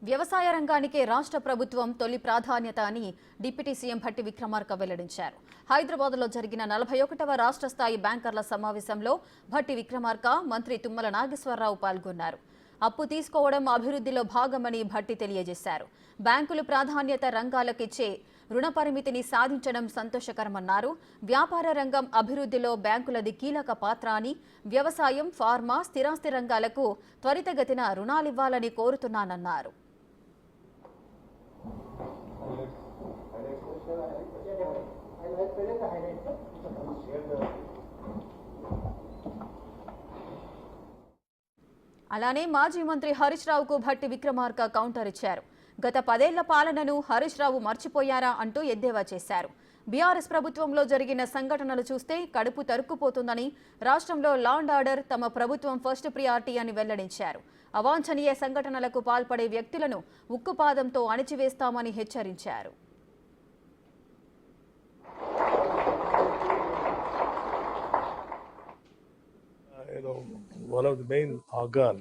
వ్యవసాయ రంగానికే రాష్ట్ర ప్రభుత్వం తొలి ప్రాధాన్యత అని డిప్యూటీ సీఎం భట్టి విక్రమార్క వెల్లడించారు. హైదరాబాద్లో జరిగిన 41వ రాష్ట్ర స్థాయి బ్యాంకర్ల సమావేశంలో భట్టి విక్రమార్క, మంత్రి తుమ్మల నాగేశ్వరరావు పాల్గొన్నారు. అప్పు తీసుకోవడం అభివృద్ధిలో భాగమని భట్టి తెలియజేశారు. బ్యాంకులు ప్రాధాన్యత రంగాలకిచ్చే రుణ పరిమితిని సాధించడం సంతోషకరమన్నారు. వ్యాపార రంగం అభివృద్ధిలో బ్యాంకులది కీలక పాత్ర అని, వ్యవసాయం, ఫార్మా, స్థిరాస్తి రంగాలకు త్వరితగతిన రుణాలివ్వాలని కోరుతున్నానన్నారు. అలానే మాజీ మంత్రి హరీష్ రావుకు భట్టి విక్రమార్క కౌంటర్ ఇచ్చారు. గత 10 ఏళ్ల పాలనను హరీష్ రావు మర్చిపోయారా అంటూ ఎద్దేవా చేశారు. బీఆర్ఎస్ ప్రభుత్వంలో జరిగిన సంఘటనలు చూస్తే కడుపు తరుక్కుపోతుందని, రాష్ట్రంలో లా అండ్ ఆర్డర్ తమ ప్రభుత్వం ఫస్ట్ ప్రియారిటీ అని వెల్లడించారు. అవాంఛనీయ సంఘటనలకు పాల్పడే వ్యక్తులను ఉక్కుపాదంతో అణిచివేస్తామని హెచ్చరించారు. One of the main organ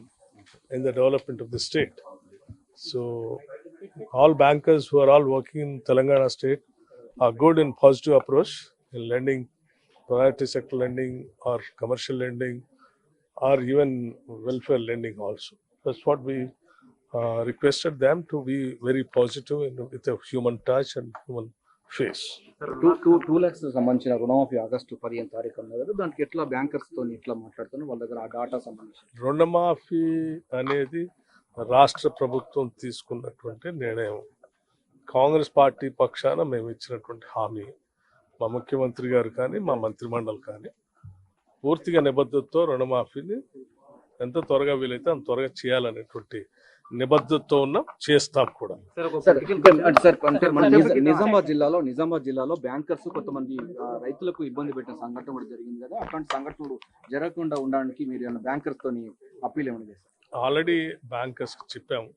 in the development of the state. So all bankers who are all working in Telangana state are good in positive approach in lending, priority sector lending or commercial lending or even welfare lending also. That's what we requested them to be very positive with a human touch and human face. 2 lakhs సంబంధించిన రుణమాఫీ August 15 తారీఖు అన్నారు. దానికి ఎట్లా bankers తో ఎట్లా మాట్లాడుతున్నారు, వాళ్ళ దగ్గర ఆ డాటా సంబంధించి? రుణమాఫీ అనేది రాష్ట్ర ప్రభుత్వం తీసుకున్నటువంటి నిర్ణయం. కాంగ్రెస్ పార్టీ పక్షాన మేము ఇచ్చినటువంటి హామీ, మా ముఖ్యమంత్రి గారు కానీ మా మంత్రిమండలి కానీ పూర్తిగా నిబద్ధతతో రుణమాఫీని ఎంత త్వరగా వీలైతే అంత త్వరగా చేయాలనేటువంటి నిబద్ధతతో ఉన్నాం, చేస్తాం కూడా. నిజామాబాద్ జిల్లాలో బ్యాంకర్స్ కొంతమంది రైతులకు ఇబ్బంది పెట్టిన సంఘటన కూడా జరిగింది కదా, అట్లాంటి సంఘటనలు జరగకుండా ఉండడానికి మీరు బ్యాంకర్స్ తోని అప్పీల్ ఏమైనా చేస్తారు? ఆల్రెడీ బ్యాంకర్స్ కి చెప్పాము,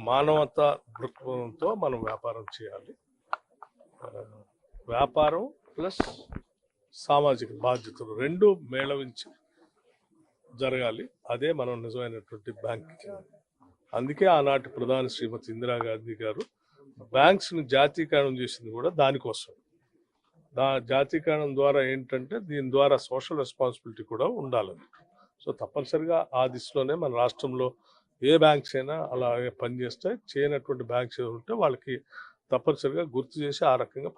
మానవతా దృక్పథంతో మనం వ్యాపారం చేయాలి. వ్యాపారం ప్లస్ సామాజిక బాధ్యతలు రెండు మేళవించి జరగాలి. అదే మనం నిజమైనటువంటి బ్యాంక్. అందుకే ఆనాటి ప్రధాని శ్రీమతి ఇందిరాగాంధీ గారు బ్యాంక్స్ ని జాతీయకరణం చేసింది కూడా దానికోసం. జాతీయకరణం ద్వారా ఏంటంటే దీని ద్వారా సోషల్ రెస్పాన్సిబిలిటీ కూడా ఉండాలని. సో తప్పనిసరిగా ఆ దిశలోనే మన రాష్ట్రంలో ఏ బ్యాంక్స్ అయినా అలాగే పనిచేస్తే, చేయనటువంటి బ్యాంక్స్ ఉంటే వాళ్ళకి తప్పనిసరిగా గుర్తు చేసి ఆ రకంగా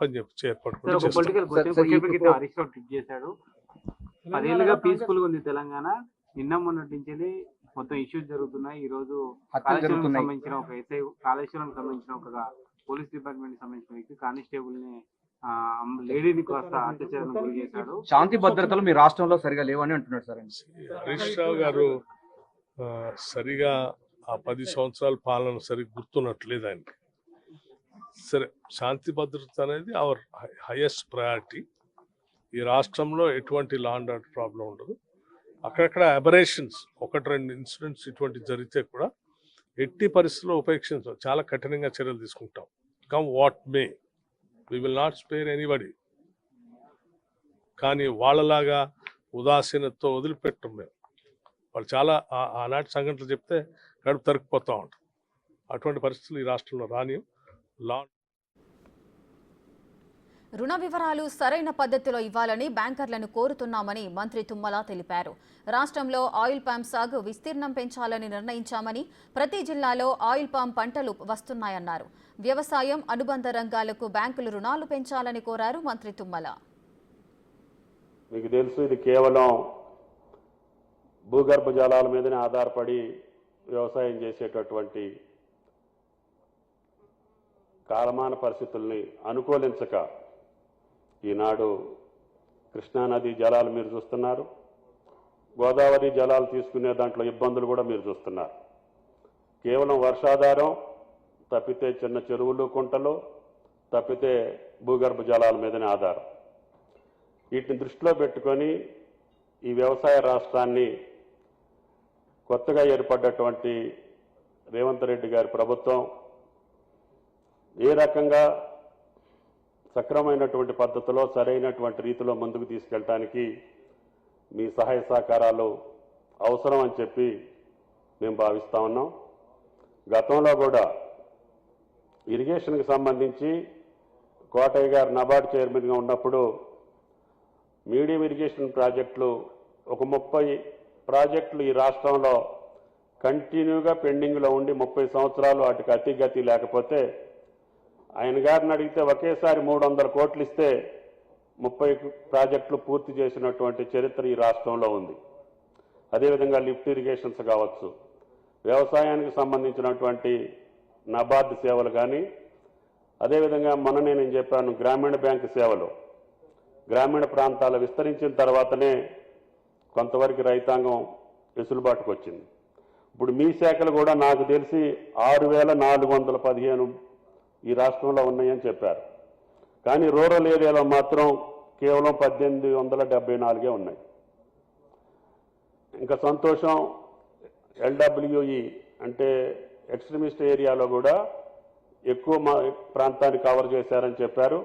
పదేళ్ళుగా పీస్ఫుల్ గా ఉంది తెలంగాణ. నిన్న మొన్నటి నుంచి మొత్తం ఇష్యూస్ జరుగుతున్నాయి. ఈ రోజు కాళేశ్వరం సంబంధించిన ఒక ఎస్ఐ, కాళేశ్వరం సంబంధించిన ఒక పోలీస్ డిపార్ట్మెంట్ సంబంధించిన వ్యక్తి కానిస్టేబుల్ ని లేడీని కాస్త అత్యాచారానికి గురి చేశాడు. శాంతి భద్రతలు మీ రాష్ట్రంలో సరిగా లేవని అంటున్నారు సార్. హరీష్ రావు గారు సరిగా ఆ 10 సంవత్సరాల పాలన సరిగ్గా గుర్తున్నట్లేదు ఆయనకి. సరే, శాంతి భద్రత అనేది అవర్ హైయెస్ట్ ప్రయారిటీ. ఈ రాష్ట్రంలో ఎటువంటి లా అండ్ ఆర్డర్ ప్రాబ్లం ఉండదు. అక్కడక్కడ అబరేషన్స్, 1-2 ఇన్సిడెంట్స్ ఇటువంటి జరిగితే కూడా ఎట్టి పరిస్థితుల్లో ఉపేక్షించాం, చాలా కఠినంగా చర్యలు తీసుకుంటాం. Come what may, we will not spare anybody. కానీ వాళ్ళలాగా ఉదాసీనతతో వదిలిపెట్టం మేము. వాళ్ళు చాలా ఆనాటి సంఘటనలు చెప్తే కడుపు తరుక్కుపోతూ ఉంటాం. అటువంటి పరిస్థితులు ఈ రాష్ట్రంలో రాని. రుణ వివరాలు సరైన పద్ధతిలో ఇవ్వాలని బ్యాంకర్లను కోరుతున్నామని మంత్రి తుమ్మల తెలిపారు. రాష్ట్రంలో ఆయిల్ పామ్ సాగు విస్తీర్ణం పెంచాలని నిర్ణయించామని, ప్రతి జిల్లాలో ఆయిల్ పామ్ పంటలు వస్తున్నాయన్నారు. వ్యవసాయం, అనుబంధ రంగాలకు బ్యాంకులు రుణాలు పెంచాలని కోరారు మంత్రి తుమ్మల. మీకు తెలుసు, ఇది కేవలం భూగర్భ జలాల మీదనే ఆధారపడి వ్యవసాయం చేసేటటువంటి కాలమాన పరిస్థితుల్ని అనుకూలించక ఈనాడు కృష్ణానది జలాలు మీరు చూస్తున్నారు, గోదావరి జలాలు తీసుకునే దాంట్లో ఇబ్బందులు కూడా మీరు చూస్తున్నారు. కేవలం వర్షాధారం తప్పితే చిన్న చెరువులు, కుంటలు తప్పితే భూగర్భ జలాల మీదనే ఆధారం. వీటిని దృష్టిలో పెట్టుకొని ఈ వ్యవసాయ రాష్ట్రాన్ని కొత్తగా ఏర్పడ్డటువంటి రేవంత్ రెడ్డి గారి ప్రభుత్వం ఏ రకంగా సక్రమైనటువంటి పద్ధతిలో సరైనటువంటి రీతిలో ముందుకు తీసుకెళ్ళడానికి మీ సహాయ సహకారాలు అవసరం అని చెప్పి మేము భావిస్తా ఉన్నాం. గతంలో కూడా ఇరిగేషన్కి సంబంధించి కోటయ్య గారు నబార్డ్ చైర్మన్గా ఉన్నప్పుడు మీడియం ఇరిగేషన్ ప్రాజెక్టులు ఒక 30 ప్రాజెక్టులు ఈ రాష్ట్రంలో కంటిన్యూగా పెండింగ్లో ఉండి 30 సంవత్సరాలు వాటికి అతిగతి లేకపోతే ఆయన గారిని అడిగితే ఒకేసారి 300 కోట్లు ఇస్తే 30 ప్రాజెక్టులు పూర్తి చేసినటువంటి చరిత్ర ఈ రాష్ట్రంలో ఉంది. అదేవిధంగా లిఫ్ట్ ఇరిగేషన్స్ కావచ్చు, వ్యవసాయానికి సంబంధించినటువంటి నబార్డ్ సేవలు కానీ, అదేవిధంగా మొన్ననే నేను చెప్పాను గ్రామీణ బ్యాంకు సేవలు గ్రామీణ ప్రాంతాలు విస్తరించిన తర్వాతనే కొంతవరకు రైతాంగం వెసులుబాటుకు వచ్చింది. ఇప్పుడు మీ శాఖలు కూడా నాకు తెలిసి 6,415 ఈ రాష్ట్రంలో ఉన్నాయని చెప్పారు. కానీ రూరల్ ఏరియాలో మాత్రం కేవలం 1,874 ఉన్నాయి. ఇంకా సంతోషం, LWE అంటే ఎక్స్ట్రీమిస్ట్ ఏరియాలో కూడా ఎక్కువ ప్రాంతాన్ని కవర్ చేశారని చెప్పారు.